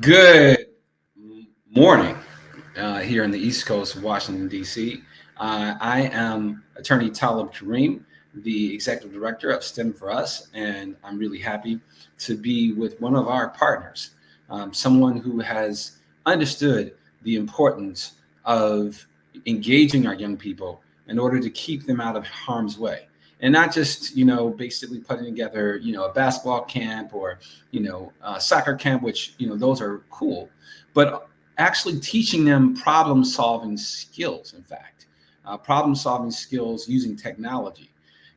Good morning here in the East Coast of Washington, D.C. I am attorney Talib Kareem, the executive director of STEM4US, and I'm really happy to be with one of our partners, someone who has understood the importance of engaging our young people in order to keep them out of harm's way. And not just, basically putting together, a basketball camp or, soccer camp, which, those are cool, but actually teaching them problem solving skills, in fact, problem solving skills using technology.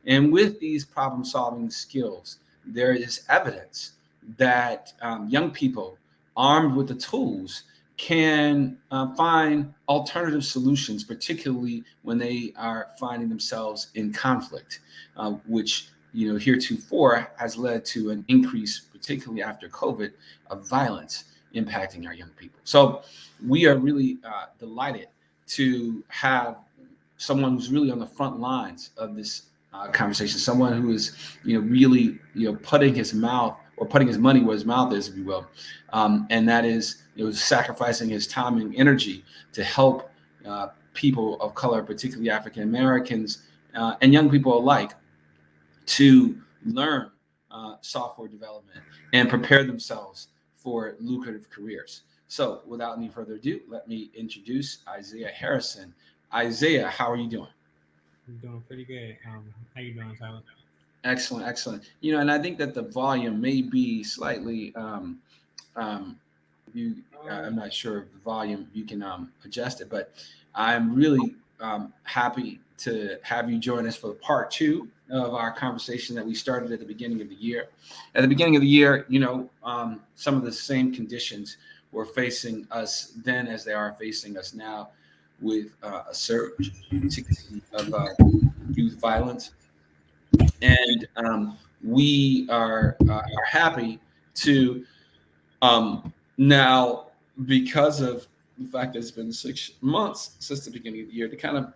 And with these problem solving skills, there is evidence that young people armed with the tools can find alternative solutions, particularly when they are finding themselves in conflict, which heretofore has led to an increase, particularly after COVID, of violence impacting our young people. So we are really delighted to have someone who's really on the front lines of this conversation, someone who is really putting his mouth or putting his money where his mouth is, if you will, and that is sacrificing his time and energy to help people of color, particularly African Americans and young people alike, to learn software development and prepare themselves for lucrative careers. So without any further ado, let me introduce Isaiah Harrison. Isaiah, how are you doing? I'm doing pretty good. How you doing, Tyler? Excellent, excellent. And I think that the volume may be slightly um, I'm not sure of the volume. You can adjust it, but I'm really happy to have you join us for part two of our conversation that we started at the beginning of the year. At the beginning of the year, some of the same conditions were facing us then as they are facing us now, with a surge of youth violence, and we are happy to now, because of the fact that it's been 6 months since the beginning of the year, to kind of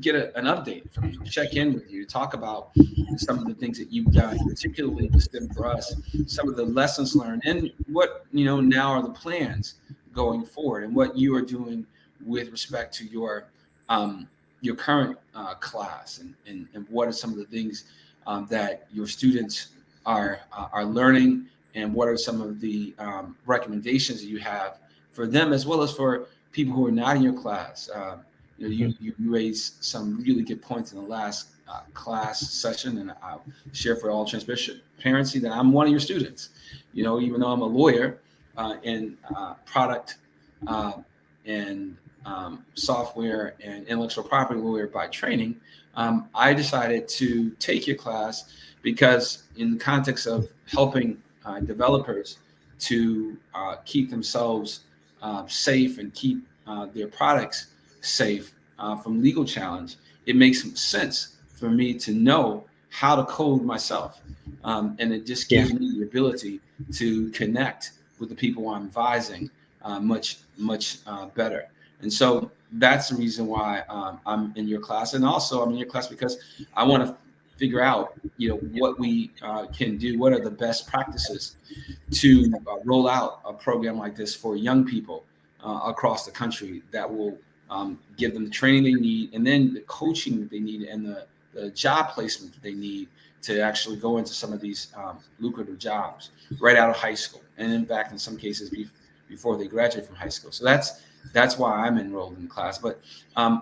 get an update from you, check in with you, talk about some of the things that you've done, particularly with STEM4US, some of the lessons learned, and what now are the plans going forward, and what you are doing with respect to your current class, and what are some of the things that your students are learning, and what are some of the recommendations that you have for them, as well as for people who are not in your class. You raised some really good points in the last class session, and I'll share for all transparency that I'm one of your students. Even though I'm a lawyer in product and software and intellectual property lawyer by training, I decided to take your class because, in the context of helping developers to keep themselves safe and keep their products safe from legal challenge, it makes sense for me to know how to code myself. And it just gives me the ability to connect with the people I'm advising much better. And so that's the reason why I'm in your class. And also I'm in your class because I want to figure out, what we can do, what are the best practices to roll out a program like this for young people across the country that will give them the training they need, and then the coaching that they need, and the job placement that they need to actually go into some of these lucrative jobs right out of high school, and in fact, in some cases, before they graduate from high school. So that's why I'm enrolled in the class. But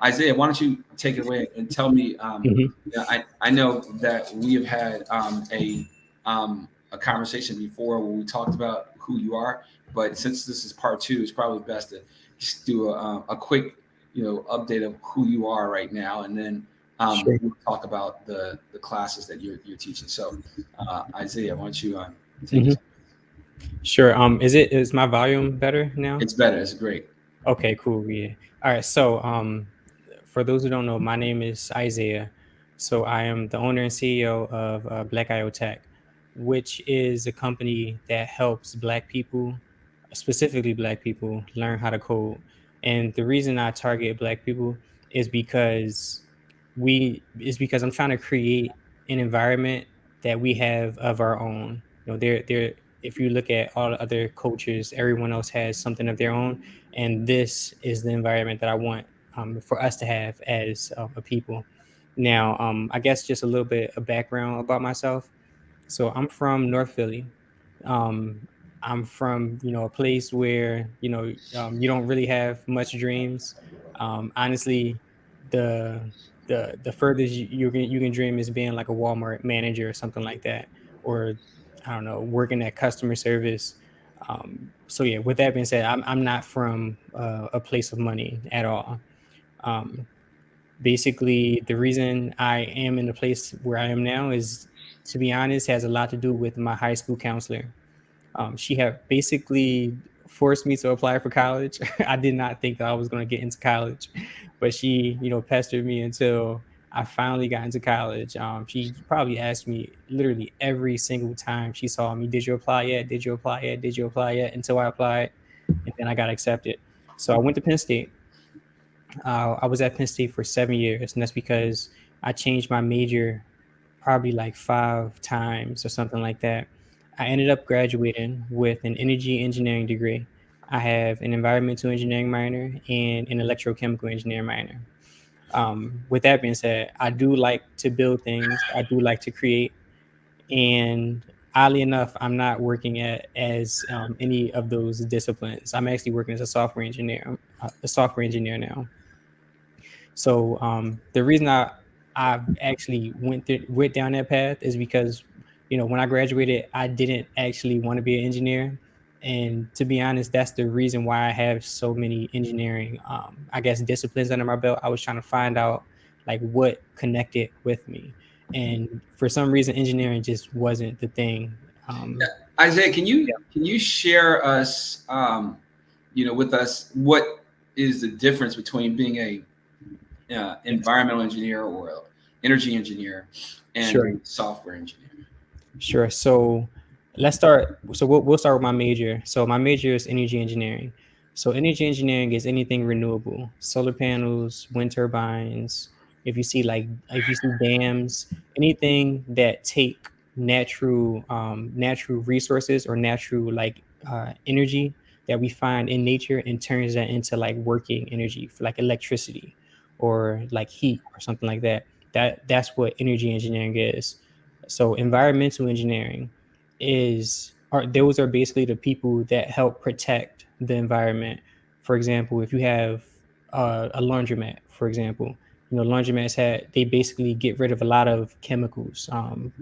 Isaiah, why don't you take it away and tell me? I know that we have had a conversation before where we talked about who you are, but since this is part two, it's probably best to just do a quick update of who you are right now, and then Sure. we'll talk about the classes that you're teaching. So Isaiah, why don't you take it? Sure. Is my volume better now? It's better. It's great. Okay, cool. Yeah. All right. So, for those who don't know, my name is Isaiah. So I am the owner and CEO of Black IO Tech, which is a company that helps Black people, specifically Black people, learn how to code. And the reason I target Black people is because I'm trying to create an environment that we have of our own. There if you look at all the other cultures, everyone else has something of their own, and this is the environment that I want for us to have as a people. Now, I guess just a little bit of background about myself. So I'm from North Philly. Um, I'm from, a place where, you don't really have much dreams. Honestly, the the furthest you can dream is being like a Walmart manager or something like that, or I don't know, working at customer service. So yeah, with that being said, I'm not from a place of money at all. Um, Basically, the reason I am in the place where I am now is, to be honest, has a lot to do with my high school counselor. She had basically forced me to apply for college. I did not think that I was going to get into college, but she, pestered me until I finally got into college. She probably asked me literally every single time she saw me, "Did you apply yet? Did you apply yet? Did you apply yet?" Until I applied, and then I got accepted. So I went to Penn State. I was at Penn State for 7 years, and that's because I changed my major probably like 5 times or something like that. I ended up graduating with an energy engineering degree. I have an environmental engineering minor and an electrochemical engineering minor. With that being said, I do like to build things. I do like to create, and oddly enough, I'm not working at as any of those disciplines. I'm actually working as a software engineer. I'm a software engineer now. So the reason I actually went down that path is because, when I graduated, I didn't actually want to be an engineer, and to be honest, that's the reason why I have so many engineering, I guess, disciplines under my belt. I was trying to find out like what connected with me, and for some reason, engineering just wasn't the thing. Yeah. Isaiah, Yeah, can you share us, with us, what is the difference between being a yes, environmental engineer or a energy engineer and sure. a software engineer? Sure. So let's start. So we'll start with my major. So my major is energy engineering. So energy engineering is anything renewable, solar panels, wind turbines. If you see dams, anything that take natural resources or natural energy that we find in nature and turns that into like working energy for like electricity or like heat or something like that. That's what energy engineering is. So environmental engineering those are basically the people that help protect the environment. For example, if you have a laundromat, for example, laundromats they basically get rid of a lot of chemicals,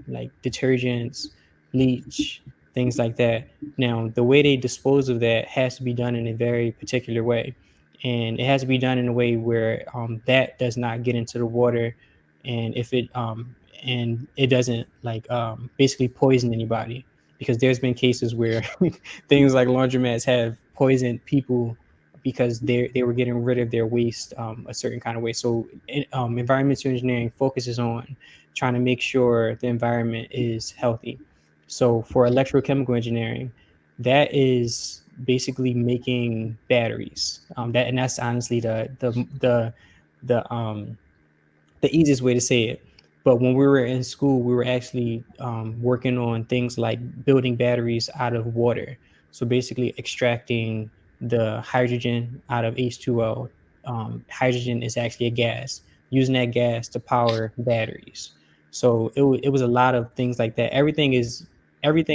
like detergents, bleach, things like that. Now, the way they dispose of that has to be done in a very particular way, and it has to be done in a way where that does not get into the water, and if it and it doesn't basically poison anybody, because there's been cases where things like laundromats have poisoned people because they were getting rid of their waste a certain kind of way. So environmental engineering focuses on trying to make sure the environment is healthy. So for electrochemical engineering, that is basically making batteries. And that's honestly the the easiest way to say it. But when we were in school, we were actually working on things like building batteries out of water. So basically, extracting the hydrogen out of H2O. Hydrogen is actually a gas. Using that gas to power batteries. So it was a lot of things like that. Everything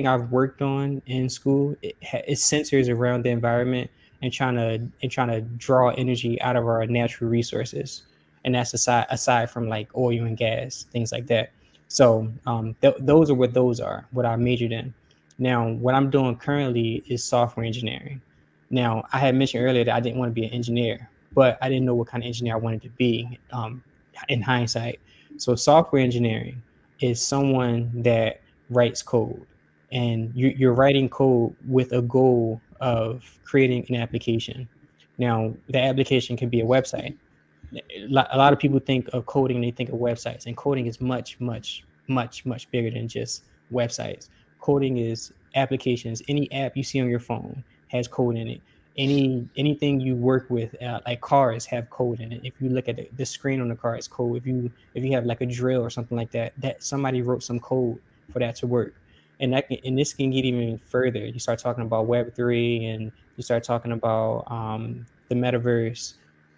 I've worked on in school. It centers around the environment and trying to draw energy out of our natural resources, and that's aside from like oil and gas, things like that. So those are what I majored in. Now, what I'm doing currently is software engineering. Now, I had mentioned earlier that I didn't want to be an engineer, but I didn't know what kind of engineer I wanted to be in hindsight. So software engineering is someone that writes code, and you're writing code with a goal of creating an application. Now, the application can be a website. A lot of people think of coding, they think of websites, and coding is much, much, much, much bigger than just websites. Coding is applications. Any app you see on your phone has code in it. Anything you work with, like cars, have code in it. If you look at the screen on the car, it's code. If you have like a drill or something like that, that somebody wrote some code for that to work. and this can get even further. You start talking about Web3, and you start talking about the metaverse.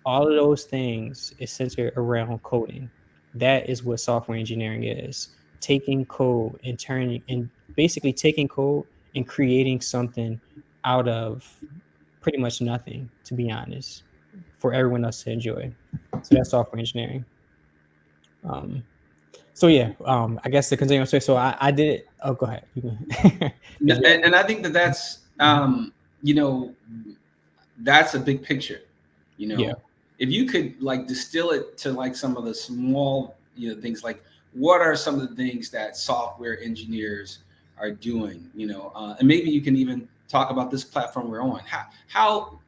All of those things is centered around coding. That is what software engineering is: taking code and turning and basically taking code and creating something out of pretty much nothing, to be honest, for everyone else to enjoy. So that's software engineering. Um, so yeah, I guess the continuing story. So I did. Oh, go ahead. You can. And I think that that's you know, that's a big picture. You Yeah. know, if you could like distill it to like some of the small, things, like what are some of the things that software engineers are doing, and maybe you can even talk about this platform we're on. How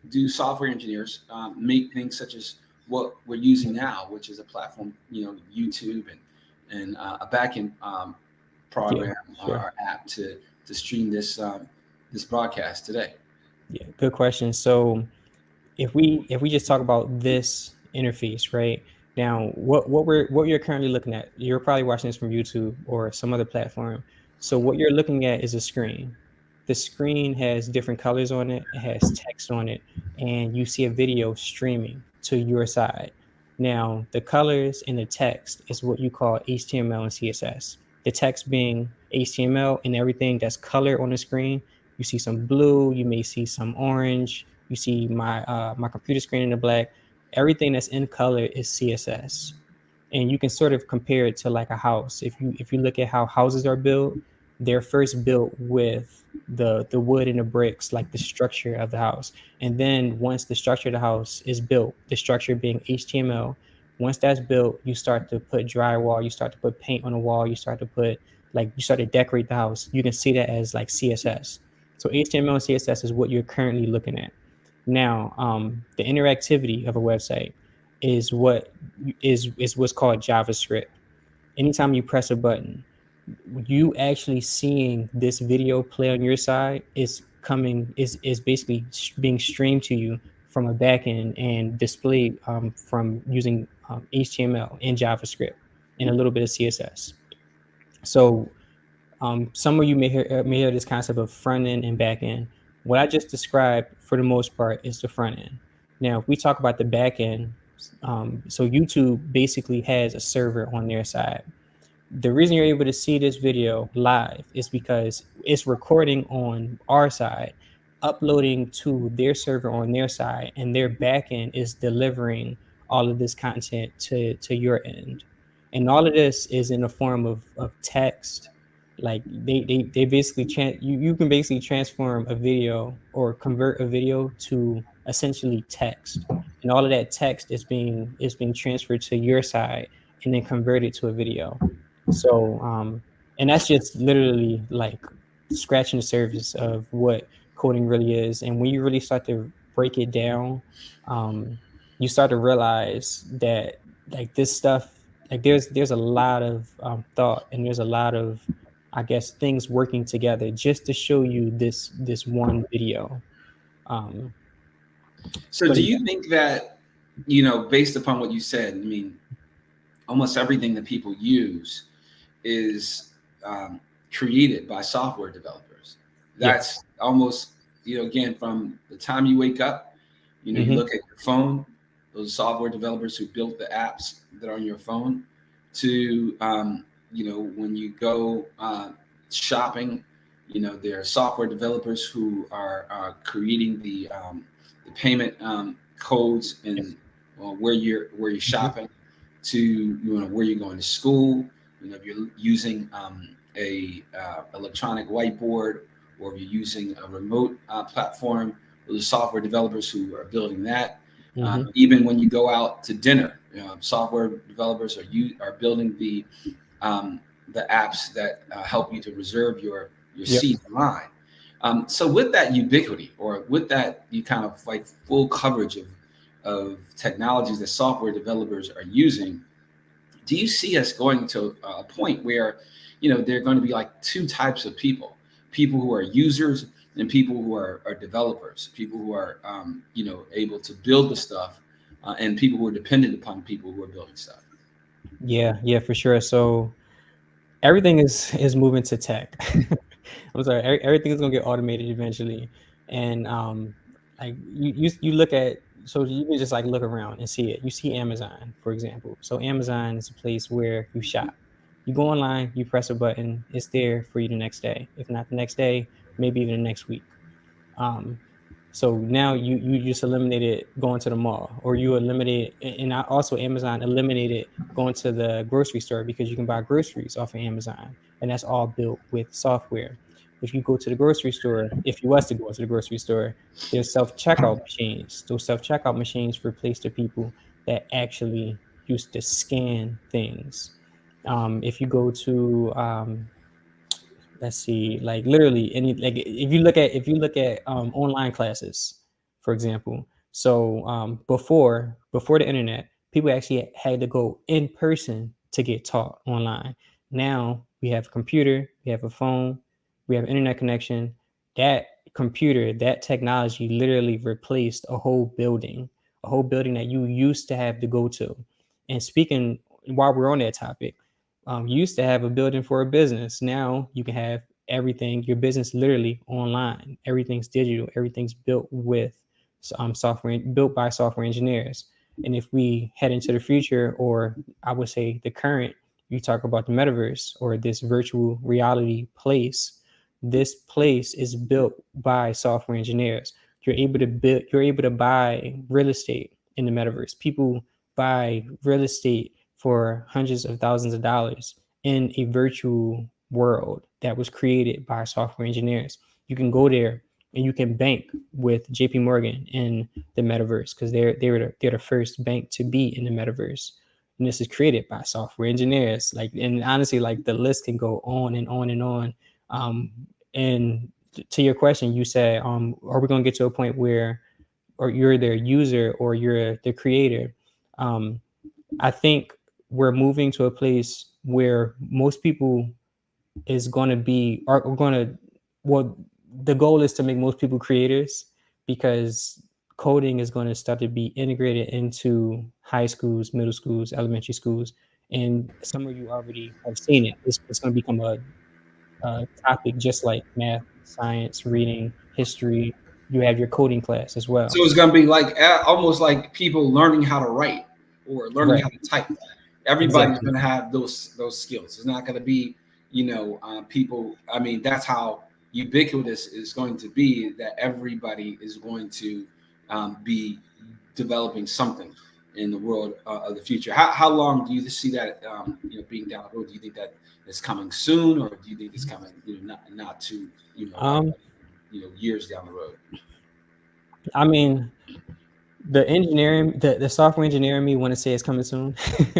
do software engineers make things such as what we're using now, which is a platform, YouTube and a backend Yeah. program Sure. or app to stream this broadcast today. Yeah. Good question. So if we just talk about this interface right now, what you're currently looking at, you're probably watching this from YouTube or some other platform. So what you're looking at is a screen. The screen has different colors on it, it has text on it, and you see a video streaming to your side. Now the colors and the text is what you call HTML and CSS. The text being HTML, and everything that's color on the screen, you see some blue, you may see some orange, you see my computer screen in the black. Everything that's in color is CSS, and you can sort of compare it to like a house. If you look at how houses are built, they're first built with the wood and the bricks, like the structure of the house. And then once the structure of the house is built, the structure being HTML, once that's built, you start to put drywall, you start to put paint on the wall, you start to decorate the house. You can see that as like CSS. So HTML and CSS is what you're currently looking at. Now, the interactivity of a website is what's called JavaScript. Anytime you press a button, you actually seeing this video play on your side is basically being streamed to you from a backend and displayed from using HTML and JavaScript and a little bit of CSS. So some of you may hear this concept of front end and back end. What I just described, for the most part, is the front end. Now, if we talk about the back end, so YouTube basically has a server on their side. The reason you're able to see this video live is because it's recording on our side, uploading to their server on their side, and their backend is delivering all of this content to your end. And all of this is in the form of text. Like they basically you can basically transform a video or convert a video to essentially text, and all of that text is being transferred to your side and then converted to a video. So, and that's just literally like scratching the surface of what coding really is. And when you really start to break it down, you start to realize that like this stuff, like there's a lot of thought, and there's a lot of, I guess, things working together just to show you this one video. Um, So but do you think that, based upon what you said, I mean, almost everything that people use is created by software developers. yes. That's almost, again, from the time you wake up, you Hmm. look at your phone, those software developers who built the apps that are on your phone, to, when you go shopping, there are software developers who are creating the payment codes and Yes. where you're Hmm. shopping, to where you're going to school. If you're using a electronic whiteboard, or if you're using a remote platform, those are software developers who are building that. Hmm. Even when you go out to dinner, software developers are building the apps that help you to reserve your Yep. seat in line. So with that ubiquity, or with that you kind of like full coverage of technologies that software developers are using, do you see us going to a point where, there are going to be like two types of people who are users and people who are developers, people who are, able to build the stuff, and people who are dependent upon people who are building stuff? Yeah, yeah, for sure. So everything is moving to tech. I'm sorry, everything is gonna get automated eventually, and like you look at, so you can just like look around and see it. You see Amazon, for example. So Amazon is a place where you shop. You go online, you press a button, it's there for you the next day. If not the next day, maybe even the next week. Um, so now you just eliminated going to the mall, or you eliminated, and also Amazon eliminated going to the grocery store because you can buy groceries off of Amazon, and that's all built with software. If you go to the grocery store, if you was to go to the grocery store, there's self checkout machines. Those self checkout machines replace the people that actually used to scan things. If you go to let's see, like literally any, like if you look at online classes, for example. So before the internet, people actually had to go in person to get taught online. Now we have a computer, we have a phone, we have internet connection. That computer, that technology literally replaced a whole building that you used to have to go to. And speaking, while we're on that topic, you used to have a building for a business. Now you can have everything, your business literally online. Everything's digital. Everything's built with software, built by software engineers. And if we head into the future, or I would say the current, you talk about the metaverse or this virtual reality place. This place is built by software engineers. You're able to buy real estate in the metaverse. People buy real estate for hundreds of thousands of dollars in a virtual world that was created by software engineers. You can go there and you can bank with JP Morgan in the metaverse because they're the first bank to be in the metaverse. And this is created by software engineers. Like, and honestly, like the list can go on and on and on. And to your question, you said, are we going to get to a point where, or you're their user or you're the creator? I think we're moving to a place where most people is going to be are going to, well, the goal is to make most people creators, because coding is going to start to be integrated into high schools, middle schools, elementary schools, and some of you already have seen it. It's going to become a topic just like math, science, reading, history. You have your coding class as well. So it's going to be like almost like people learning how to write or learning Right. how to type. Everybody's Exactly. going to have those skills. It's not going to be, people. I mean, that's how ubiquitous is going to be. That everybody is going to be developing something in the world of the future. How long do you see that being down the road? Do you think that it's coming soon, or do you think it's coming not too like Um, years down the road? I mean, the software engineer in me want to say it's coming soon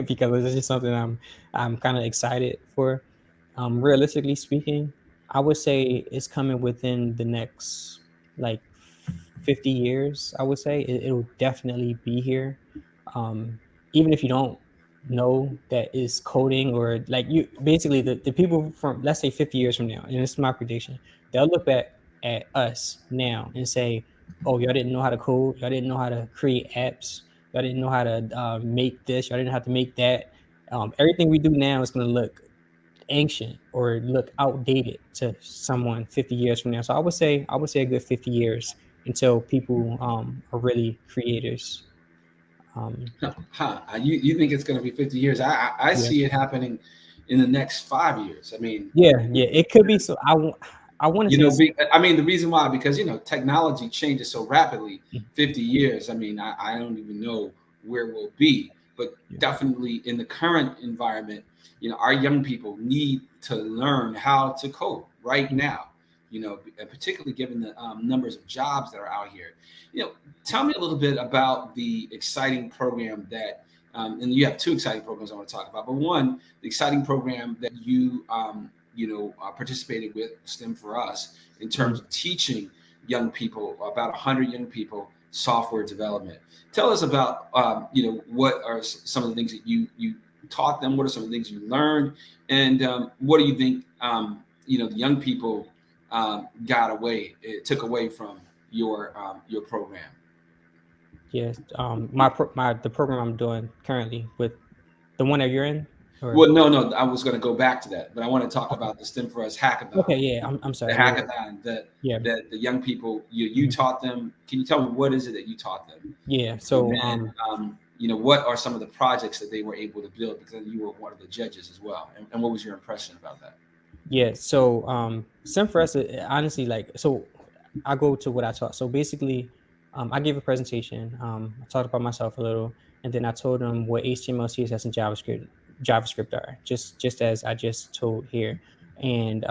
because it's just something I'm kind of excited for. Realistically speaking, I would say it's coming within the next like 50 years. I would say it'll definitely be here. Um, Even if you don't know that it's coding, or like you basically the people from, let's say, 50 years from now, and this is my prediction, they'll look back at us now and say, oh, y'all didn't know how to code, y'all didn't know how to create apps, y'all didn't know how to make this, y'all didn't know how to make that. Everything we do now is going to look ancient or look outdated to someone 50 years from now. So I would say a good 50 years until people are really creators. Um, Huh. You think it's going to be 50 years? I yeah, see it happening in the next 5 years. I mean, yeah, it could be. So I want to say it's, I mean, the reason why, because technology changes so rapidly. 50 years. I mean, I don't even know where we'll be, but yeah, definitely in the current environment, our young people need to learn how to code right now. And particularly given the numbers of jobs that are out here. Tell me a little bit about the exciting program that, and you have two exciting programs I want to talk about. But one, the exciting program that you participated with STEM4US in terms mhm. of teaching young people, about 100 young people, software development. Tell us about what are some of the things that you taught them. What are some of the things you learned, and what do you think the young people took away from your program? Yes. The program I'm doing currently with the one that you're in. Or Well, no, I was going to go back to that, but I want to talk about the STEM4US hackathon. okay, yeah, I'm The sorry. Yeah, hackathon yeah, that the young people you mhm, taught them. Can you tell me what is it that you taught them? yeah. And So then, what are some of the projects that they were able to build? Because you were one of the judges as well. And what was your impression about that? yeah, so some for us, honestly, like, so I go to what I taught. So basically, I gave a presentation. I talked about myself a little, and then I told them what HTML, CSS, and JavaScript are, just as I just told here. And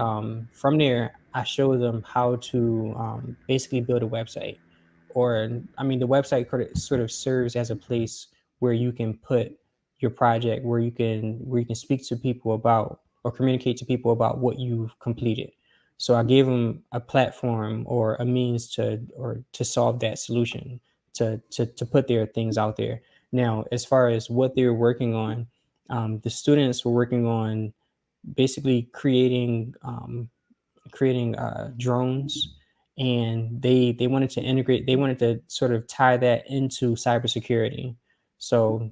from there, I showed them how to basically build a website. Or, I mean, the website sort of serves as a place where you can put your project, where you can speak to people about or communicate to people about what you've completed. So I gave them a platform or a means to solve that solution, to put their things out there. Now, as far as what they were working on, the students were working on basically creating drones, and they wanted to integrate. They wanted to sort of tie that into cybersecurity. So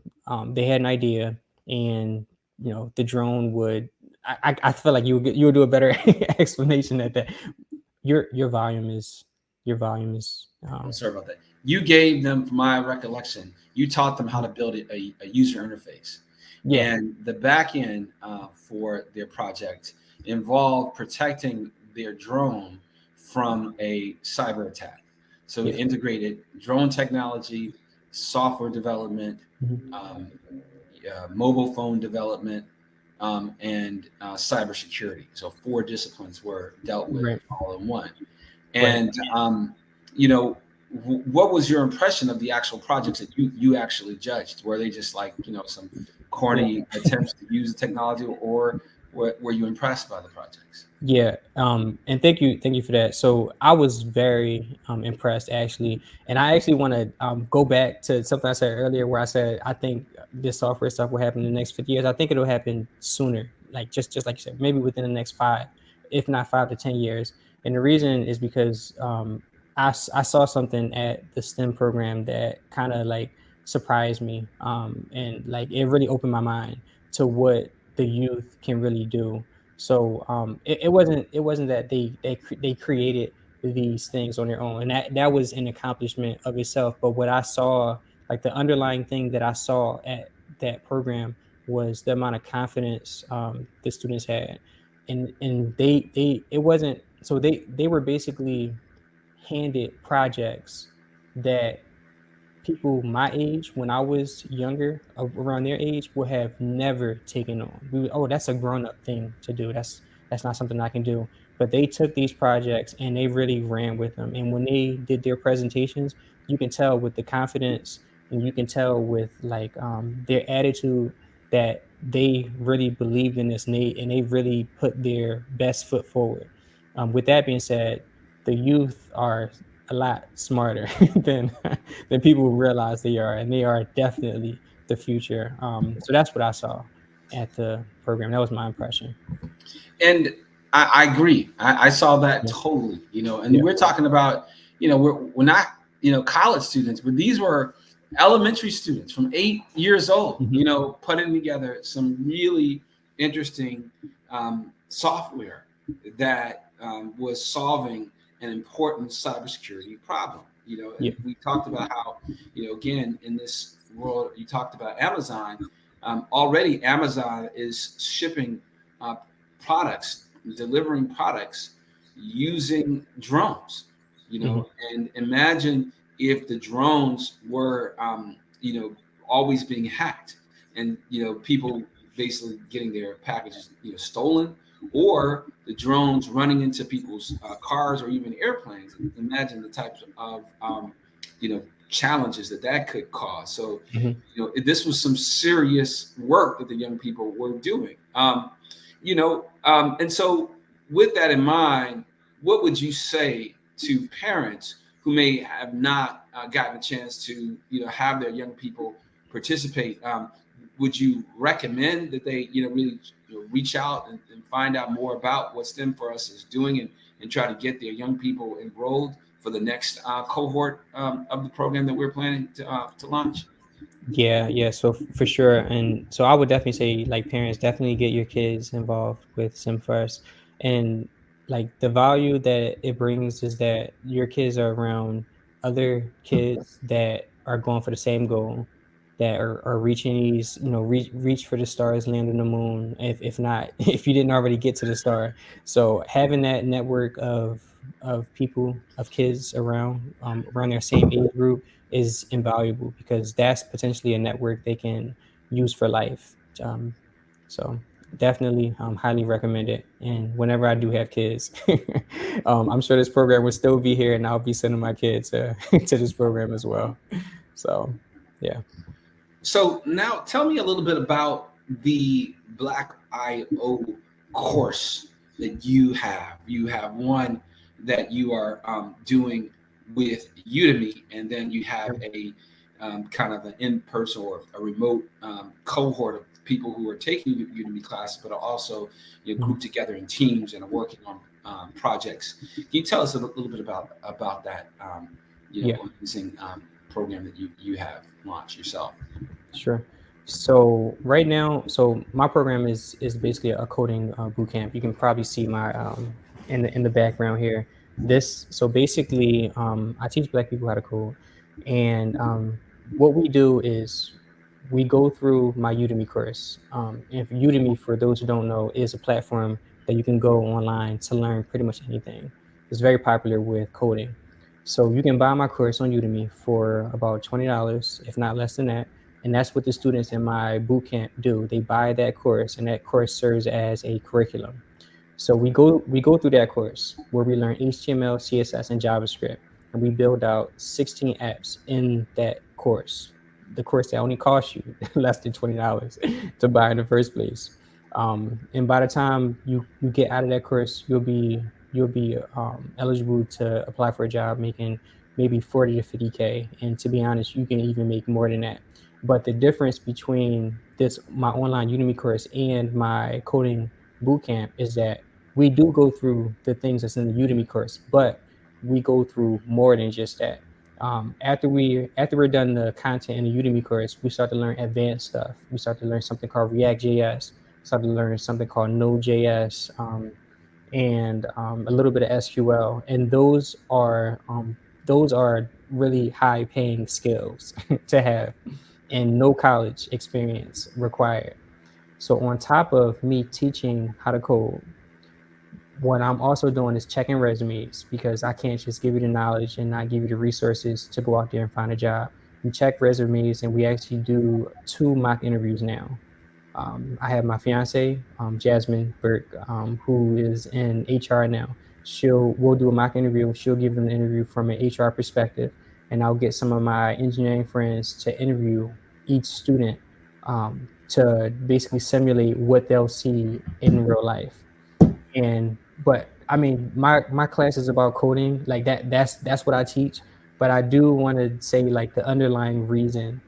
they had an idea, and the drone would. I feel like you would do a better explanation at that. Your volume is your volume is. Oh, sorry about that. You gave them, from my recollection, you taught them how to build a user interface. Yeah, And the back end for their project involved protecting their drone from a cyber attack. So it yeah, integrated drone technology, software development, mhm, um, mobile phone development, and cybersecurity. So four disciplines were dealt with right, all in one. right. And you know, what was your impression of the actual projects that you actually judged? Were they just like some Yeah. corny attempts to use the technology, or were you impressed by the projects? Yeah, and thank you for that. So I was very impressed actually, and I actually want to go back to something I said earlier, where I said I think this software stuff will happen in the next 50 years. I think it'll happen sooner, like just like you said, maybe within the next five, if not 5 to 10 years. And the reason is because I saw something at the STEM program that kind of like surprised me, and like it really opened my mind to what the youth can really do. So it wasn't that they created these things on their own, and that was an accomplishment of itself. But what I saw, like the underlying thing that I saw at that program, was the amount of confidence the students had, and they it wasn't so they were basically handed projects that people my age, when I was younger, around their age, would have never taken on. Oh, that's a grown up thing to do. That's not something I can do. But they took these projects and they really ran with them. And when they did their presentations, you can tell with the confidence, and you can tell with like their attitude, that they really believed in this, and they really put their best foot forward. With that being said, the youth are a lot smarter than than people realize they are, and they are definitely the future. So that's what I saw at the program. That was my impression. And I agree. I saw that Yeah, totally. And yeah, we're talking about, we're not, college students, but these were elementary students from 8 years old, mhm, putting together some really interesting software that was solving an important cybersecurity problem. yeah, And we talked about how, again, in this world, you talked about Amazon. Already, Amazon is shipping uh, products, delivering products using drones. mhm, And imagine if the drones were, always being hacked, and people basically getting their packages, stolen, or the drones running into people's cars or even airplanes. Imagine the types of challenges that could cause. So, mhm. this was some serious work that the young people were doing. And so, with that in mind, what would you say to parents who may have not gotten a chance to, have their young people participate? Would you recommend that they, really reach out and find out more about what STEM4US is doing, and try to get their young people enrolled for the next cohort of the program that we're planning to launch? Yeah. So for sure, and so I would definitely say, like, parents, definitely get your kids involved with STEM4US, and like the value that it brings is that your kids are around other kids that are going for the same goal, that are reaching these, reach for the stars, land on the moon. If not, if you didn't already get to the star, so having that network of people, of kids around, around their same age group is invaluable, because that's potentially a network they can use for life. So definitely, highly recommend it. And whenever I do have kids, I'm sure this program will still be here, and I'll be sending my kids to this program as well. So yeah. So now tell me a little bit about the Black IO course that you have. You have one that you are doing with Udemy, and then you have a kind of an in-person or a remote cohort of people who are taking Udemy classes, but are also grouped together in teams and are working on projects. Can you tell us a little bit about that Yeah. amazing program that you have launched yourself? Sure. So right now, so my program is basically a coding boot camp. You can probably see my in the background here. This so basically, I teach Black people how to code, and what we do is we go through my Udemy course. And Udemy, for those who don't know, is a platform that you can go online to learn pretty much anything. It's very popular with coding. So you can buy my course on Udemy for about $20, if not less than that, and that's what the students in my boot camp do. They buy that course, and that course serves as a curriculum. So we go through that course where we learn HTML, CSS, and JavaScript, and we build out 16 apps in that course. The course that only costs you less than $20 to buy in the first place. And by the time you get out of that course, you'll be eligible to apply for a job making maybe 40 to 50K. And to be honest, you can even make more than that. But the difference between this my online Udemy course and my coding bootcamp is that we do go through the things that's in the Udemy course, but we go through more than just that. After we're done the content in the Udemy course, we start to learn advanced stuff. We start to learn something called React.js. Start to learn something called Node.js, and a little bit of SQL. And those are really high paying skills to have, and no college experience required. So on top of me teaching how to code, what I'm also doing is checking resumes, because I can't just give you the knowledge and not give you the resources to go out there and find a job. We check resumes, and we actually do 2 mock interviews now. I have my fiance, Jasmine Burke, who is in HR now. We'll do a mock interview. She'll give them an interview from an HR perspective, and I'll get some of my engineering friends to interview each student, to basically simulate what they'll see in real life. And but I mean, my class is about coding, like that's what I teach. But I do want to say, like, the underlying reason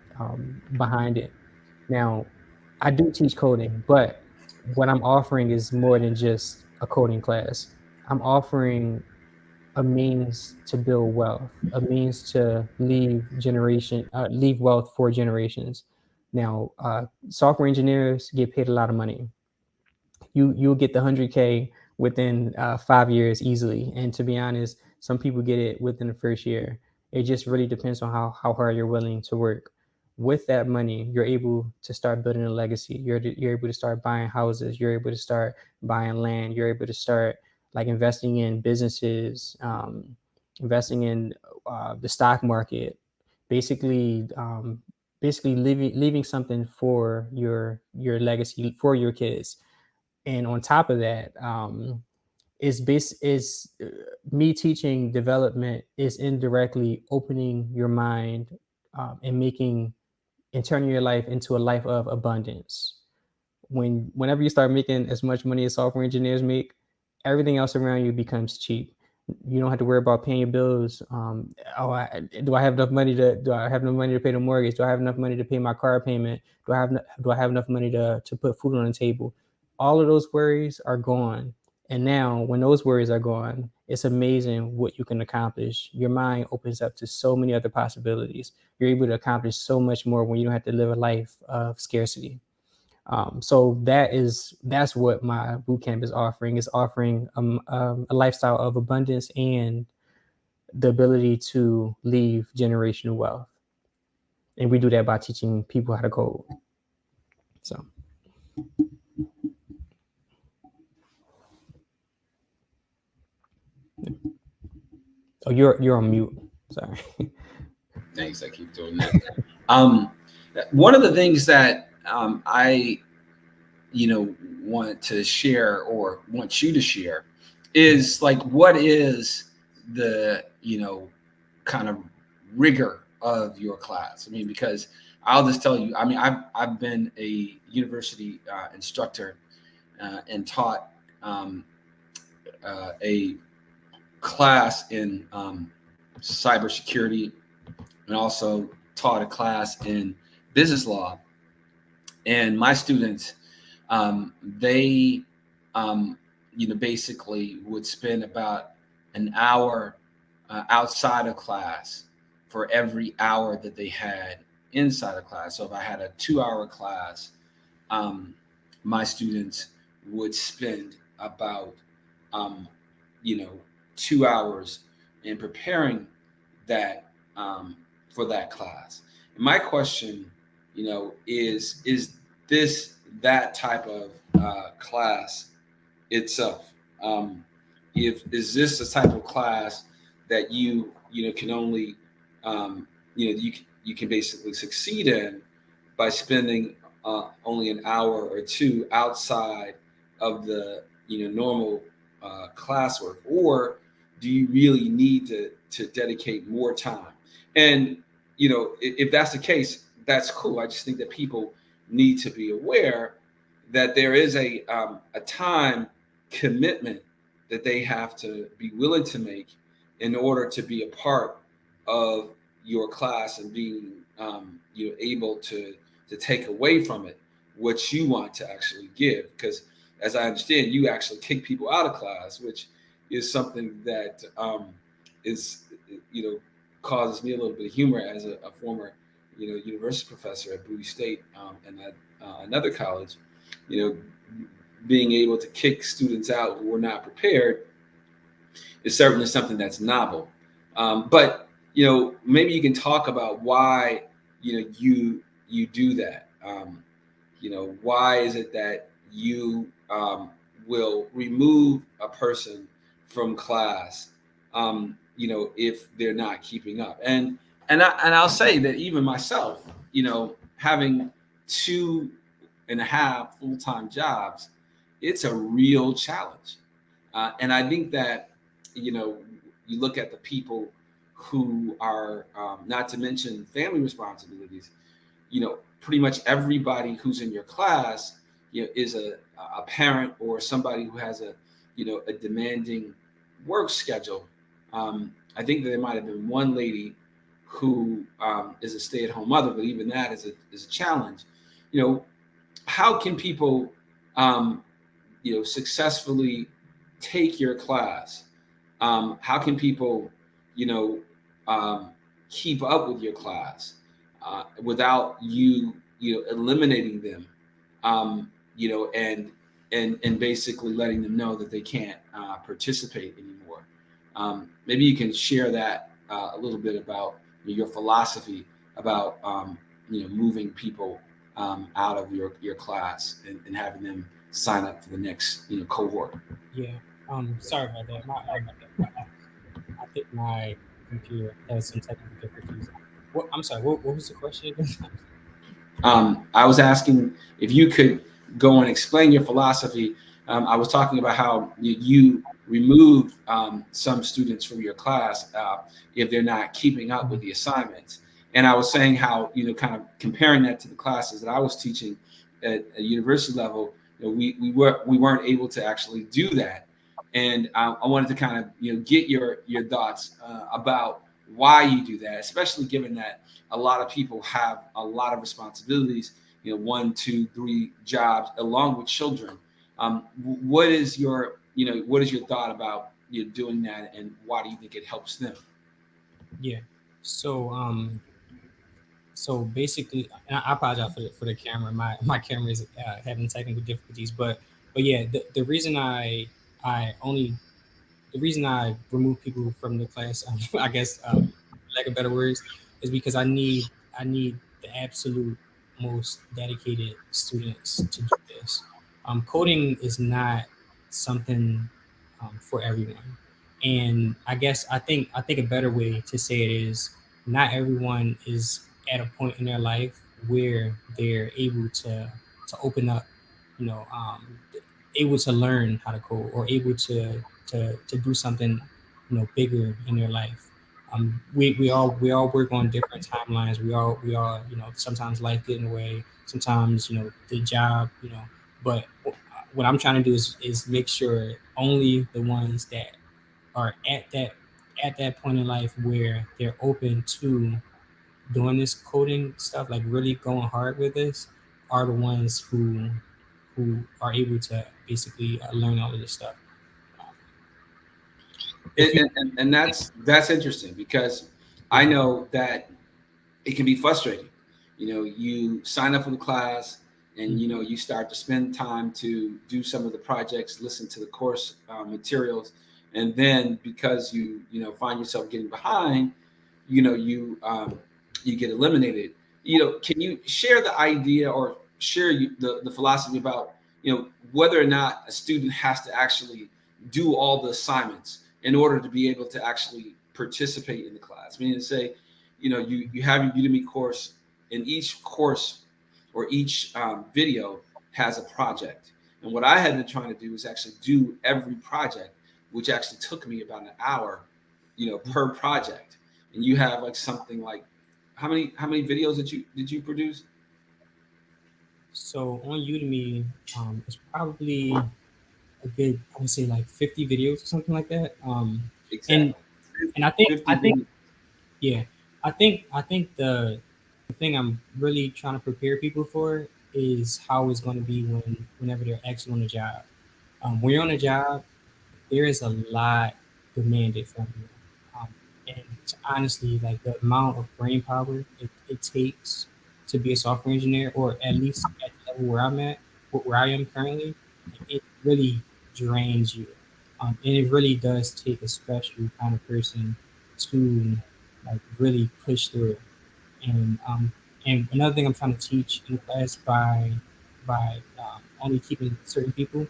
behind it. Now, I do teach coding, but what I'm offering is more than just a coding class. I'm offering a means to build wealth, a means to leave wealth for generations. Now, software engineers get paid a lot of money. You'll get the 100K within 5 years easily. And to be honest, some people get it within the first year. It just really depends on how hard you're willing to work. With that money, you're able to start building a legacy. You're able to start buying houses. You're able to start buying land. You're able to start, like, investing in businesses, investing in the stock market, basically basically leaving something for your legacy, for your kids. And on top of that, me teaching development is indirectly opening your mind, and turning your life into a life of abundance. Whenever you start making as much money as software engineers make, everything else around you becomes cheap. You don't have to worry about paying your bills. Do I have enough money to pay the mortgage? Do I have enough money to pay my car payment? Do I have enough money to put food on the table? All of those worries are gone. And now, when those worries are gone, it's amazing what you can accomplish. Your mind opens up to so many other possibilities. You're able to accomplish so much more when you don't have to live a life of scarcity. So that's what my bootcamp is offering. It's offering a lifestyle of abundance and the ability to leave generational wealth. And we do that by teaching people how to code. So. Oh, you're on mute. Sorry. Thanks. I keep doing that. One of the things that I, want to share or want you to share is like, what is the, kind of rigor of your class? I mean, because I'll just tell you, I mean, I've been a university instructor and taught a class in cybersecurity, and also taught a class in business law. And my students, they, basically would spend about an hour outside of class for every hour that they had inside of class. So if I had a 2-hour class, my students would spend about, 2 hours in preparing that for that class. And my question, is this that type of class itself? Is this the type of class that you can only you can basically succeed in by spending only an hour or two outside of the normal classwork, or do you really need to dedicate more time? And if that's the case, that's cool. I just think that people need to be aware that there is a time commitment that they have to be willing to make in order to be a part of your class and being able to take away from it what you want to actually give. Because as I understand, you actually kick people out of class, which is something that is causes me a little bit of humor as a former university professor at Bowie State and at another college. Being able to kick students out who were not prepared is certainly something that's novel. But maybe you can talk about why you do that. Why is it that you will remove a person from class if they're not keeping up? And I'll say that even myself, having 2.5 full-time jobs, it's a real challenge. And I think that, you look at the people who are, not to mention family responsibilities, pretty much everybody who's in your class, is a parent or somebody who has a demanding work schedule. I think that there might have been one lady who is a stay-at-home mother, but even that is a challenge. How can people successfully take your class? How can people keep up with your class without you eliminating them, and basically letting them know that they can't participate anymore? Maybe you can share that a little bit about your philosophy about moving people out of your class and having them sign up for the next cohort. Yeah. Sorry about that. I think my computer has some technical difficulties. I'm sorry. What was the question again? I was asking if you could go and explain your philosophy. I was talking about how you remove some students from your class if they're not keeping up with the assignments. And I was saying how, kind of comparing that to the classes that I was teaching at a university level, we weren't able to actually do that. And I wanted to kind of, get your thoughts about why you do that, especially given that a lot of people have a lot of responsibilities, 1, 2, 3 jobs along with children. What is your thought about, you're doing that, and why do you think it helps them? Yeah. So so basically, and I apologize for the camera. My camera is having technical difficulties, but yeah, the reason I only the reason I remove people from the class, I guess, lack of better words, is because I need the absolute most dedicated students to do this. Coding is not something for everyone, and I think a better way to say it is not everyone is at a point in their life where they're able to open up, you know, able to learn how to code or able to do something, bigger in their life. We all work on different timelines. We all sometimes life get in the way. Sometimes the job. But what I'm trying to do is make sure only the ones that are at that point in life where they're open to doing this coding stuff, like really going hard with this, are the ones who are able to basically learn all of this stuff. If you, And that's interesting, because I know that it can be frustrating. You sign up for the class, and you start to spend time to do some of the projects, listen to the course materials, and then because you find yourself getting behind, you get eliminated. Can you share the idea, or share the philosophy about whether or not a student has to actually do all the assignments in order to be able to actually participate in the class? Meaning to say, you have your Udemy course, and each course or each video has a project. And what I had been trying to do is actually do every project, which actually took me about an hour, per project. And you have like something like, how many videos did you produce? so on Udemy, it's probably a good, I would say like 50 videos or something like that. And Exactly. and I 50 think videos. yeah, I think the thing I'm really trying to prepare people for is how it's going to be whenever they're actually on the job. When you're on a job, there is a lot demanded from you. Um, and honestly, like the amount of brain power it takes to be a software engineer, or at least at the level where I'm at, where I am currently, it really drains you. And it really does take a special kind of person to like really push through. And another thing I'm trying to teach in class by only keeping certain people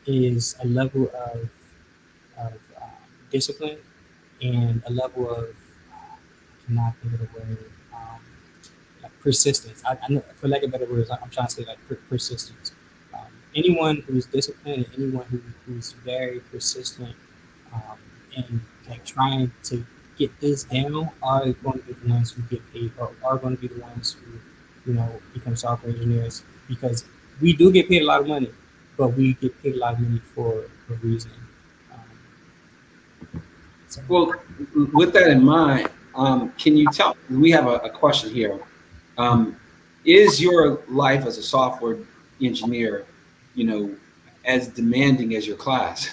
is a level of discipline and a level of I cannot think of the word, like persistence. I know, for lack of better words, I'm trying to say like persistence. Anyone who's disciplined and anyone who's very persistent, um, and like trying to get this down are going to be the ones who get paid, or are going to be the ones who become software engineers, because we do get paid a lot of money, but we get paid a lot of money for a reason. Um, so Well, with that in mind, can you tell? We have a question here. Um, is your life as a software engineer, you know, as demanding as your class?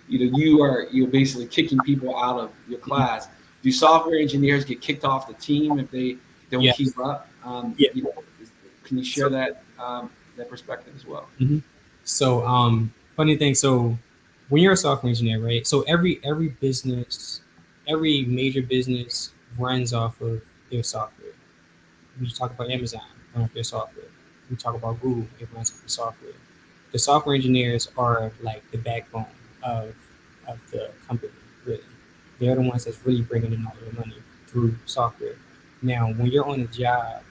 You're basically kicking people out of your class. Do software engineers get kicked off the team if they don't yes, keep up? yeah. Can you So share that perspective as well? mhm. So funny thing. So when you're a software engineer, right? So every business, every major business runs off of their software. We talk about Amazon, run off their software. We talk about Google, it runs off the software. The software engineers are like the backbone of of the company. Really, they're the ones that's really bringing in all the money through software. Now, when you're on a job,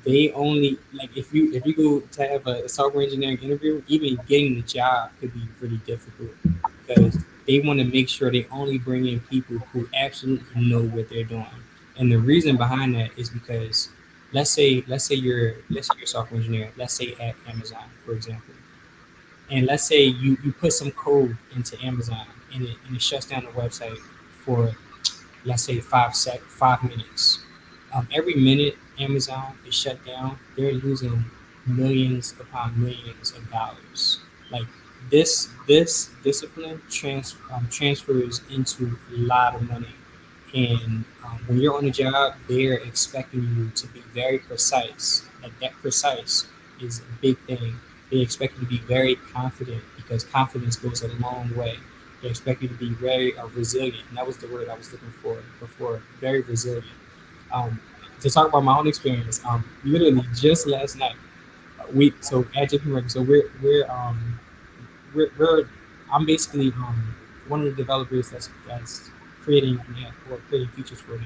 they only like if you go to have a software engineering interview, even getting the job could be really difficult because they want to make sure they only bring in people who absolutely know what they're doing. And the reason behind that is because let's say you're a software engineer, let's say at Amazon, for example, and let's say you put some code into Amazon and it shuts down the website for, let's say, 5 minutes. Every minute Amazon is shut down, they're losing millions upon millions of dollars. Like this discipline transfers into a lot of money. And when you're on a job, they're expecting you to be very precise. Like that precise is a big thing. They expect you to be very confident because confidence goes a long way. They expect you to be very resilient. And that was the word I was looking for before. Very resilient. Um, to talk about my own experience, literally just last night, we so at JP Morgan, so we're I'm basically one of the developers that's creating an app or creating features for an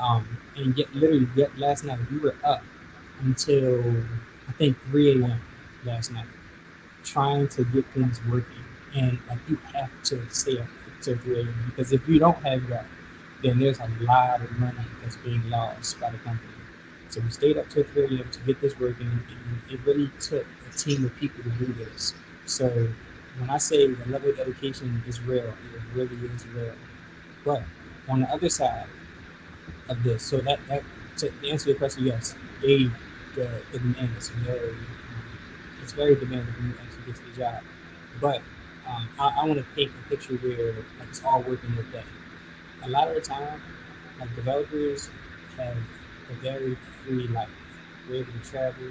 app. And yet literally yet last night we were up until I think 3 a.m. last night trying to get things working. And like you have to stay up till 3 a.m. because if you don't have that, then there's a lot of money that's being lost by the company. So we stayed up till 3 a.m. to get this working, and it really took a team of people to do this. So when I say the level of dedication is real, it really is real. But on the other side of this, so that to answer your question, yes, they the demand is very it's very demanding when you actually get to the job. But I want to paint a picture where like it's all working with that. A lot of the time, like developers have a very free life. We're able to travel,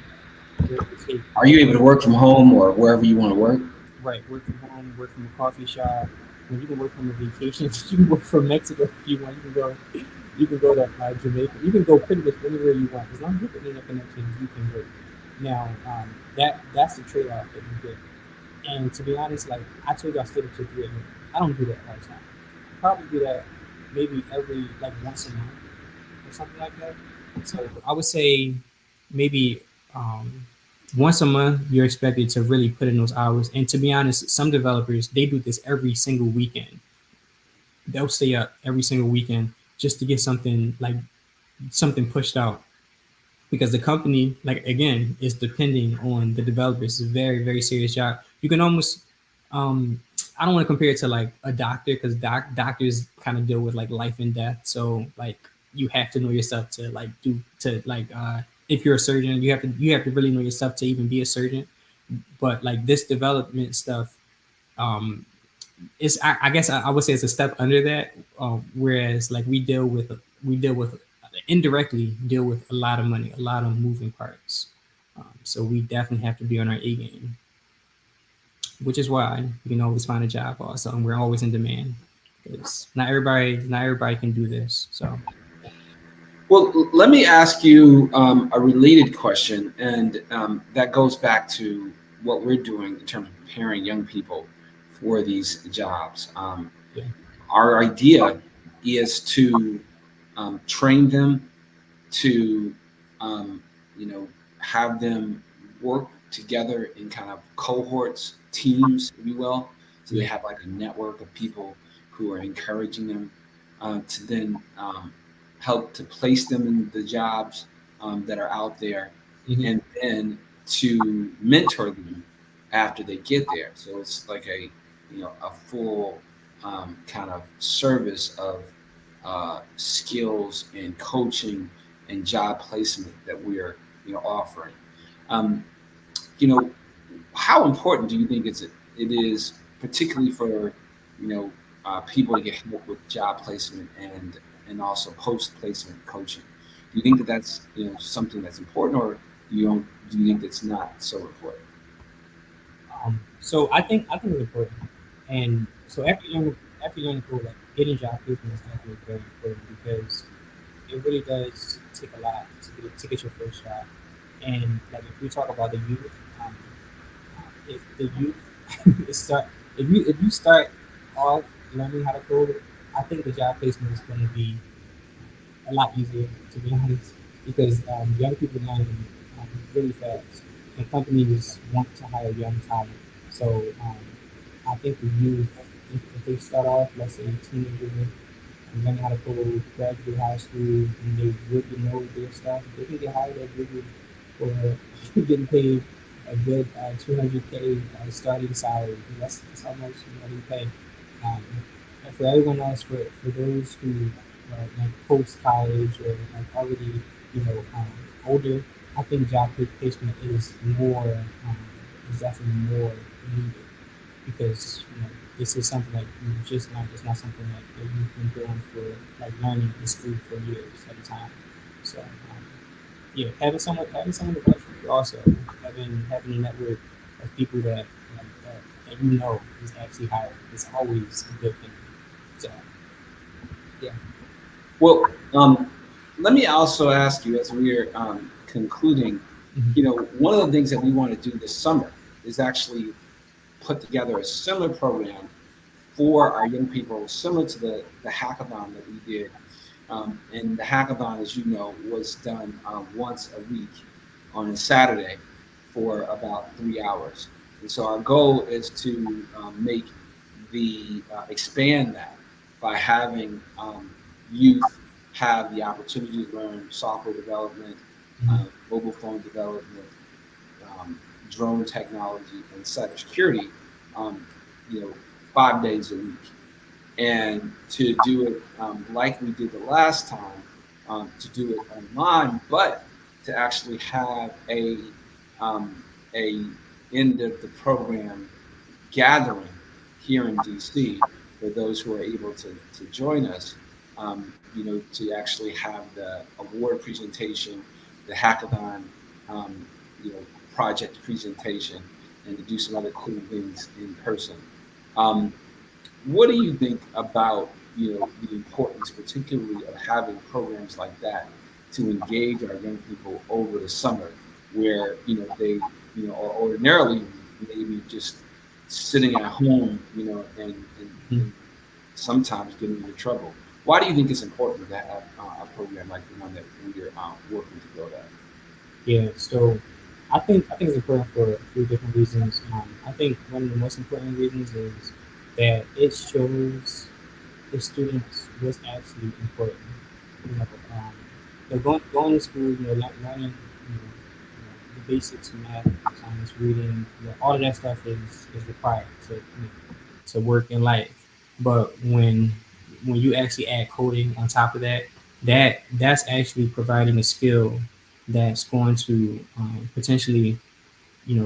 we're able to take Are you able to work from home or wherever you want to work? right, work from home, work from a coffee shop. When you can work from a vacation, you can work from Mexico if you want. You can go to Jamaica. You can go pretty much anywhere you want as long as you have internet connection. You can work. Now, that's the trade-off that you get. And to be honest, like I told you, I stayed up to 3 a.m. I don't do that all the time. I probably do that maybe every like once a month or something like that. So I would say maybe um, once a month you're expected to really put in those hours. And to be honest, some developers they do this every single weekend. They'll stay up every single weekend just to get something pushed out because the company, like again, is depending on the developers. It's a very, very serious job. You can almost, um, I don't want to compare it to like a doctor because doctors kind of deal with like life and death. So like you have to know your stuff to like do to like if you're a surgeon, you have to really know your stuff to even be a surgeon. But like this development stuff, um, it's I guess I would say it's a step under that. Whereas like we deal with indirectly deal with a lot of money, a lot of moving parts. So we definitely have to be on our A game, which is why you can always find a job also, and we're always in demand because not everybody can do this. So Well, let me ask you a related question, and that goes back to what we're doing in terms of preparing young people for these jobs. yeah, Our idea is to train them, to um, you know have them work together in kind of cohorts, teams, if you will. So they yeah, have like a network of people who are encouraging them to then help to place them in the jobs that are out there, hmm, and then to mentor them after they get there. So it's like a full kind of service of skills and coaching and job placement that we're offering. Um, you know, how important do you think it is, particularly for people to get help with job placement and also post placement coaching? Do you think that that's something that's important, or do you think that's not so important? so I think it's important, and so after young people like getting job placement is definitely very important because it really does take a lot to get your first job. And like if we talk about the youth, if the youth start if you start off learning how to code, I think the job placement is going to be a lot easier to be honest because young people learn really fast and companies want to hire young talent. So I think the youth, if they start off, let's say teenager, and learn how to code, graduate high school, and they really know their stuff, they can get hired at Google for getting paid a good 200K starting salary. That's how much they pay. Um, and for everyone else, for those who like post college or like already older, I think job placement is definitely more needed. because this is something that you just not it's not something that you've been doing for like learning in school for years at a time. So yeah, having someone to vouch for you also, having a network of people that is actually hired is always a good thing. So yeah. Well, let me also ask you as we're concluding, Mhm. one of the things that we want to do this summer is actually put together a similar program for our young people, similar to the hackathon that we did. And the hackathon, as you know, was done once a week on a Saturday for about 3 hours. And so our goal is to make expand that by having youth have the opportunity to learn software development, Mhm. mobile phone development, um, drone technology, and cybersecurity, um, you know, 5 days a week. And to do it like we did the last time, to do it online, but to actually have um, a end of the program gathering here in DC for those who are able to join us, to actually have the award presentation, the hackathon, um, you know, project presentation, and to do some other cool things in person. Um, what do you think about the importance, particularly of having programs like that to engage our young people over the summer, where they are ordinarily maybe just sitting at home, and Mhm. sometimes getting into trouble. Why do you think it's important to have a program like the one that we're working to build at? Yeah, so I think it's important for a few different reasons. I think one of the most important reasons is that it shows the students what's actually important. You know, um, going to school, learning, the basics of math, science, reading, all of that stuff is required to work in life. But when you actually add coding on top of that, that's actually providing a skill that's going to potentially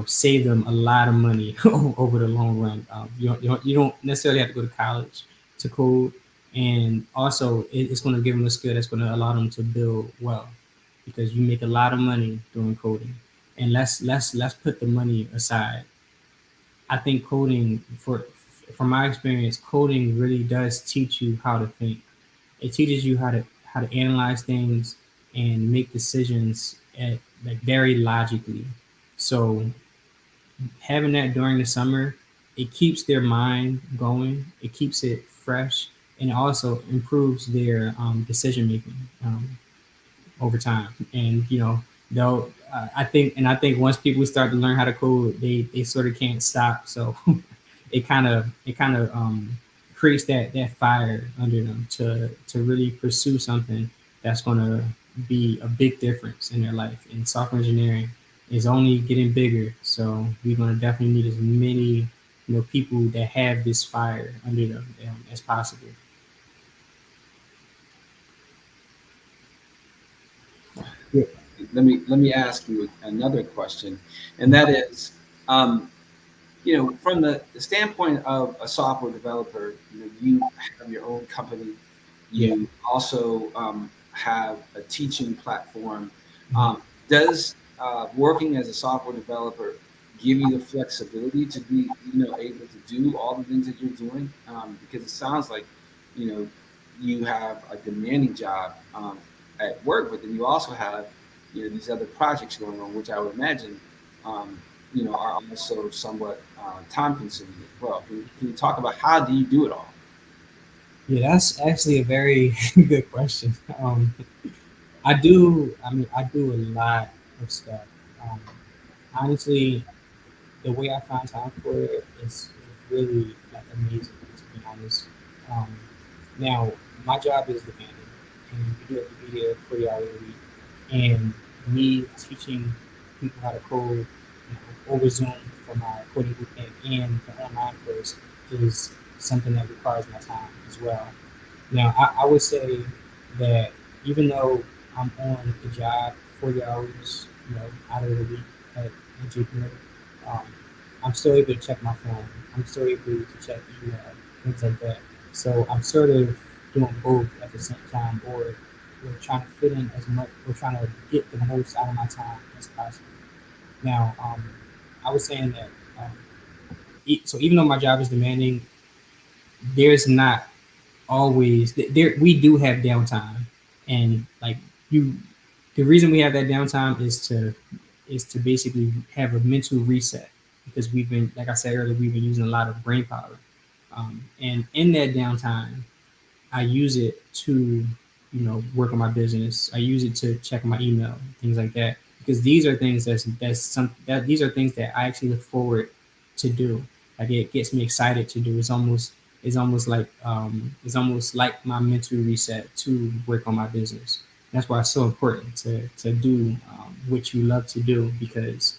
save them a lot of money over the long run. You don't necessarily have to go to college to code, and also it's going to give them a skill that's going to allow them to build wealth because you make a lot of money doing coding. And let's put the money aside. I think coding, from my experience, coding really does teach you how to think. It teaches you how to analyze things and make decisions like very logically. So having that during the summer, it keeps their mind going, it keeps it fresh, and it also improves their decision making over time. And I think once people start to learn how to code, they sort of can't stop. So it kind of creates that fire under them to really pursue something that's going to be a big difference in their life. And software engineering is only getting bigger, so we're going to definitely need as many people that have this fire under them as possible. Yeah. Let me ask you another question, and that is, um, from the standpoint of a software developer, you have your own company. Yeah. You also have a teaching platform. Mhm. Does working as a software developer give you the flexibility to be, able to do all the things that you're doing? Because it sounds like, you know, you have a demanding job at work, but then you also have, these other projects going on, which I would imagine um, are also somewhat time consuming as well. Can you talk about how do you do it all? Yeah, that's actually a very good question. I do a lot of stuff. Um, Honestly, the way I find time for it is really like amazing, to be honest. Um, Now, my job is demanding, and you do have to be there 40 hours a week. And me teaching people how to code, over Zoom for my coding bootcamp and the online course is something that requires my time as well. Now, I would say that even though I'm on the job 40 hours, out of the week at JP Morgan, I'm still able to check my phone. I'm still able to check email, things like that. So I'm sort of doing both at the same time, or we're trying to fit in as much. We're trying to get the most out of my time as possible. Now, I was saying that. So even though my job is demanding, there's not always there. We do have downtime, and like you, the reason we have that downtime is to basically have a mental reset because we've been, like I said earlier, we've been using a lot of brain power, and in that downtime, I use it to, work on my business. I use it to check my email, things like that, because these are things that these are things that I actually look forward to do. Like it gets me excited to do. It's almost like my mental reset to work on my business. That's why it's so important to do what you love to do because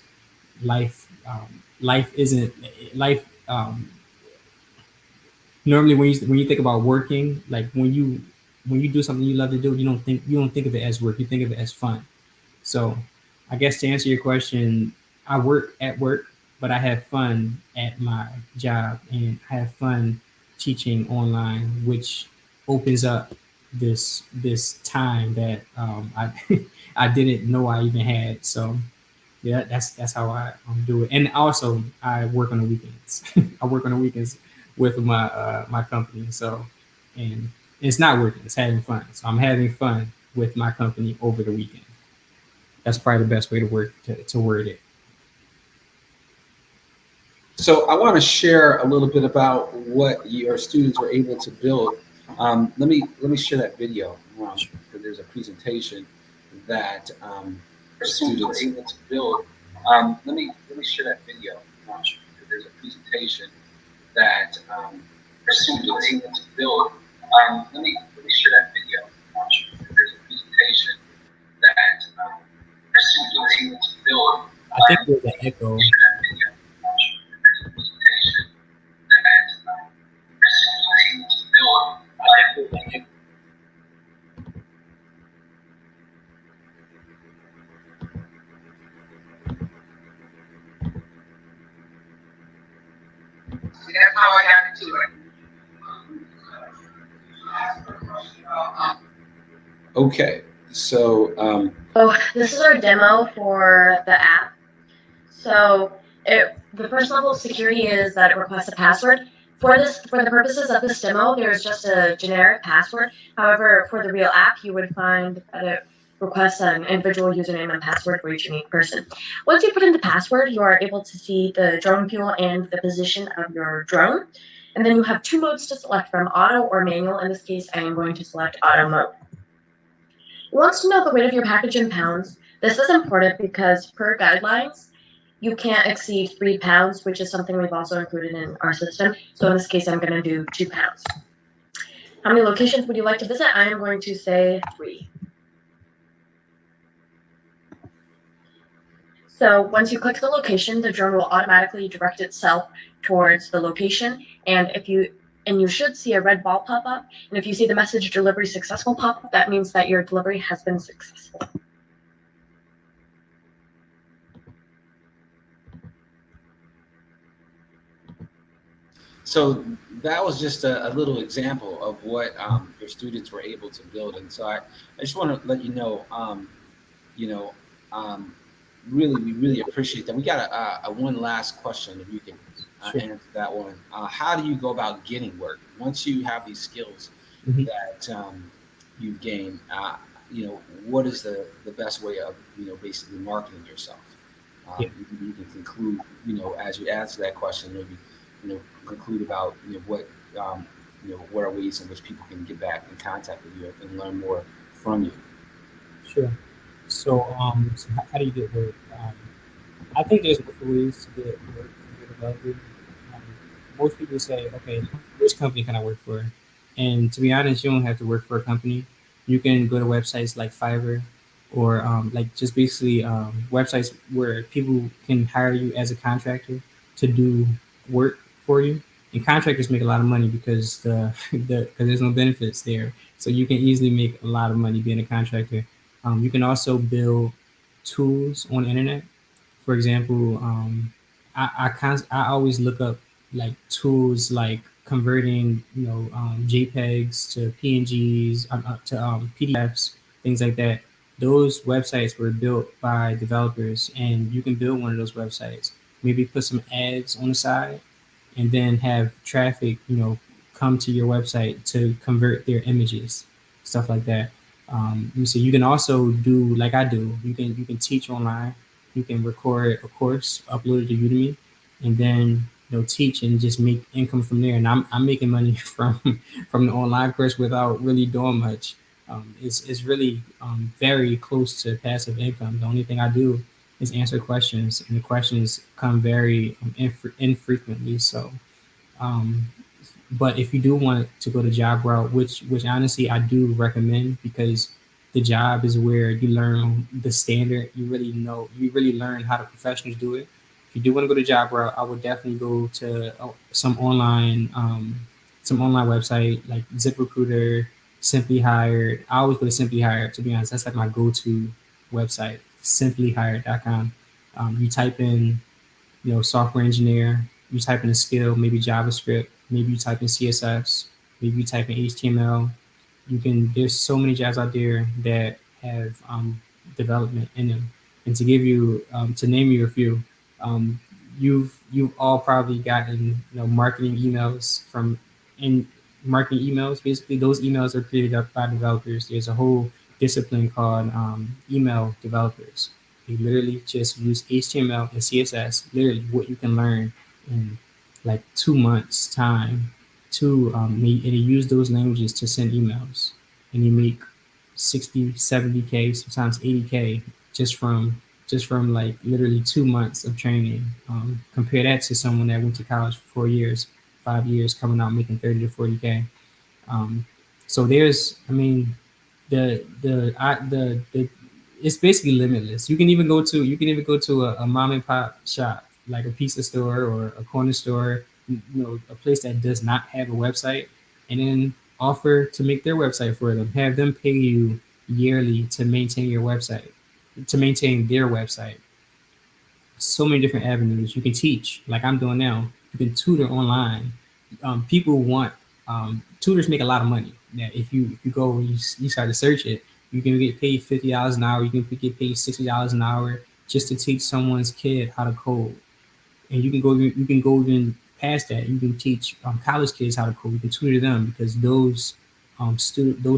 life isn't life. Normally when you think about working, like when you do something you love to do, you don't think of it as work. You think of it as fun. So I guess to answer your question, I work at work, but I have fun at my job and I have fun teaching online, which opens up this time that I I didn't know I even had. So yeah, that's how I do it. And also, I work on the weekends. I work on the weekends with my company. So, and it's not working; it's having fun. So I'm having fun with my company over the weekend. That's probably the best way to word it. So I want to share a little bit about what your students were able to build. Let me share that video. There's a presentation that our students were able to build. Let me share that video. There's a presentation that our students were able to build. Let me share that video. There's a presentation that our students were able to build. I think there's an echo. That's how I got into it. Okay, So this is our demo for the app. So the first level of security is that it requests a password. For the purposes of this demo, there's just a generic password. However, for the real app, you would find that it requests an individual username and password for each unique person. Once you put in the password, you are able to see the drone fuel and the position of your drone. And then you have two modes to select from, auto or manual. In this case, I am going to select auto mode. You want to know the weight of your package in pounds. This is important because per guidelines, you can't exceed 3 pounds, which is something we've also included in our system. So in this case, I'm going to do 2 pounds. How many locations would you like to visit? I am going to say 3. So once you click the location, the drone will automatically direct itself towards the location. And you should see a red ball pop up. And if you see the message delivery successful pop up, that means that your delivery has been successful. So that was just a little example of what your students were able to build. And so I just want to let you know, you know, we really appreciate that. We got a one last question, if you can Sure. answer that one. How do you go about getting work once you have these skills Mhm. that you've gained? What is the best way of basically marketing yourself? Yeah. You can conclude, as you answer that question, maybe conclude about what are ways in which people can get back in contact with you and learn more from you. Sure. So how do you get work? I think there's multiple ways to get work and get development. Um, Most people say, okay, which company can I work for? And to be honest, you don't have to work for a company. You can go to websites like Fiverr or like just basically websites where people can hire you as a contractor to do work for you. And contractors make a lot of money because because there's no benefits there, so you can easily make a lot of money being a contractor. You can also build tools on the internet. For example, I always look up like tools like converting, JPEGs to PNGs, to PDFs, things like that. Those websites were built by developers, and you can build one of those websites. Maybe put some ads on the side, and then have traffic, come to your website to convert their images, stuff like that. So you can also do like I do. You can teach online. You can record a course, upload it to Udemy, and then teach and just make income from there. And I'm making money from the online course without really doing much. It's really very close to passive income. The only thing I do is answer questions, and the questions come very infrequently. So, um, but if you do want to go the job route, which honestly I do recommend, because the job is where you learn the standard. You really learn how the professionals do it. If you do want to go the job route, I would definitely go to some online website like ZipRecruiter, Simply Hired. I always go to Simply Hired, to be honest. That's like my go-to website, simplyhired.com. You type in software engineer, you type in a skill, maybe JavaScript, maybe you type in CSS, maybe you type in HTML. There's so many jobs out there that have development in them. And to give you, to name you a few, um, you've all probably gotten, marketing emails in marketing emails. Basically, those emails are created up by developers. There's a whole discipline called email developers. They literally just use HTML and CSS, literally what you can learn in like 2 months time to and they use those languages to send emails, and you make 60, 70K, sometimes 80K just from like literally 2 months of training. Compare that to someone that went to college for 4 years, 5 years, coming out making 30 to 40K. Um, so the it's basically limitless. You can even go to a mom and pop shop, like a pizza store or a corner store, a place that does not have a website, and then offer to make their website for them. Have them pay you yearly to maintain your website, to maintain their website. So many different avenues. You can teach, like I'm doing now. You can tutor online. People want tutors make a lot of money. Now, if you go and you start to search it, you can get paid $50 an hour. You can get paid $60 an hour just to teach someone's kid how to code. And you can go even past that. You can teach college kids how to code. You can tutor them, because those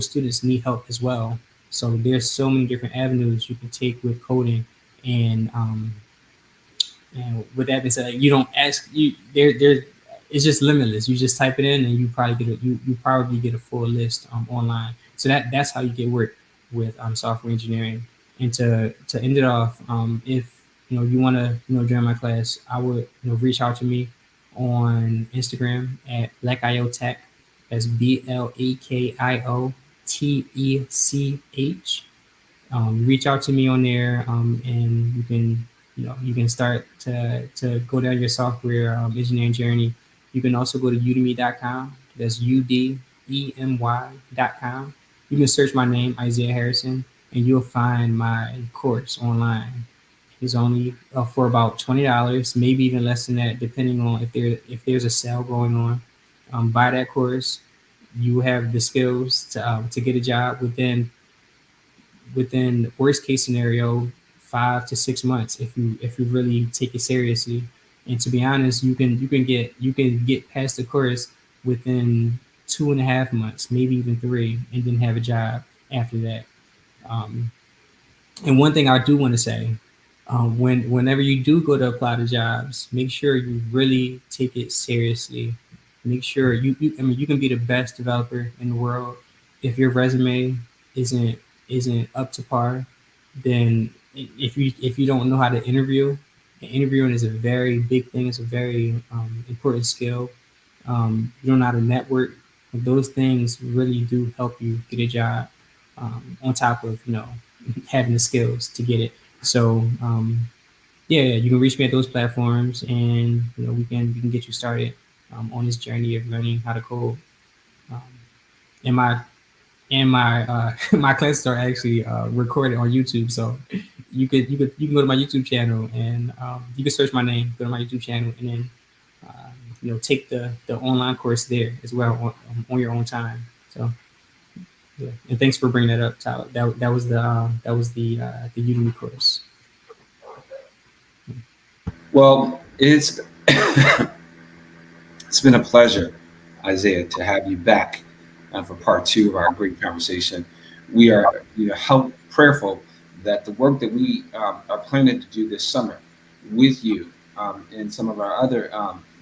students need help as well. So there's so many different avenues you can take with coding, and with that being said, you don't ask you there. It's just limitless. You just type it in, and you probably get a full list online. So that's how you get work with software engineering. And to end it off, if you want to join my class, I would reach out to me on Instagram at BlackIoTech. That's BLAKIOTECH. Reach out to me on there, and you can start to go down your software engineering journey. You can also go to udemy.com. That's udemy.com. You can search my name, Isaiah Harrison, and you'll find my course online. It's only for about $20, maybe even less than that, depending on if there's a sale going on. Buy that course. You have the skills to get a job within worst case scenario 5 to 6 months, if you really take it seriously. And to be honest, you can get past the course within 2.5 months, maybe even 3, and then have a job after that. um, and one thing I do want to say, whenever you do go to apply to jobs, make sure you really take it seriously. Make sure you can be the best developer in the world. If your resume isn't up to par, then if you don't know how to interview, and interviewing is a very big thing. It's a very important skill. You don't know how to network. Those things really do help you get a job. On top of having the skills to get it. So yeah, you can reach me at those platforms, and we can get you started on this journey of learning how to code. Um, and my my classes are actually recorded on YouTube, so you can go to my YouTube channel and you can search my name, go to my YouTube channel, and then take the online course there as well on your own time. So yeah, and thanks for bringing that up, Tyler. That was the Udemy course. Well, it's it's been a pleasure, Isaiah, to have you back for part 2 of our great conversation. We are how prayerful that the work that we are planning to do this summer with you and some of our other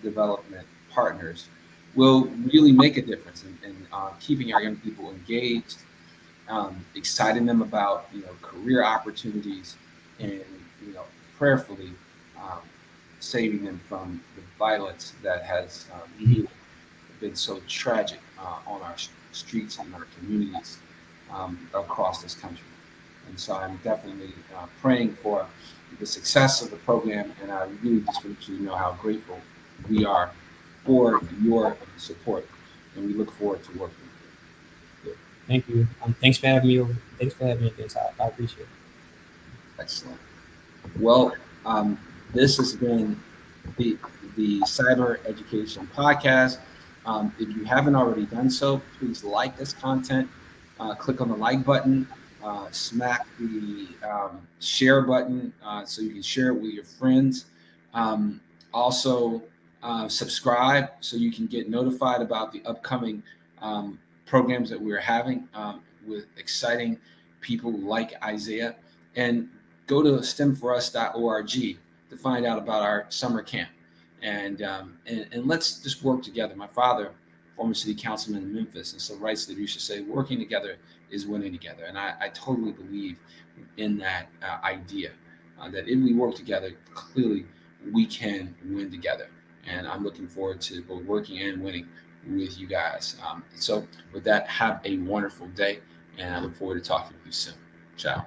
development partners will really make a difference in keeping our young people engaged, exciting them about career opportunities, and prayerfully um, saving them from the violence that has really been so tragic on our streets and our communities across this country. And so I'm definitely praying for the success of the program, and I really just want you to know how grateful we are for your support, and we look forward to working with you. Thank you. Thanks for having me over. Thanks for having me again, Tyler. I appreciate it. Excellent. Well, this has been the Cyber Education Podcast. If you haven't already done so, please like this content. Click on the like button. Smack the share button so you can share it with your friends. Also, subscribe so you can get notified about the upcoming programs that we're having with exciting people like Isaiah. And go to STEM4US.org to find out about our summer camp. And let's just work together. My father, former city councilman in Memphis, and so writes that you should say, working together is winning together. And I totally believe in that idea, that if we work together, clearly we can win together. And I'm looking forward to both working and winning with you guys. So with that, have a wonderful day, and I look forward to talking to you soon. Ciao.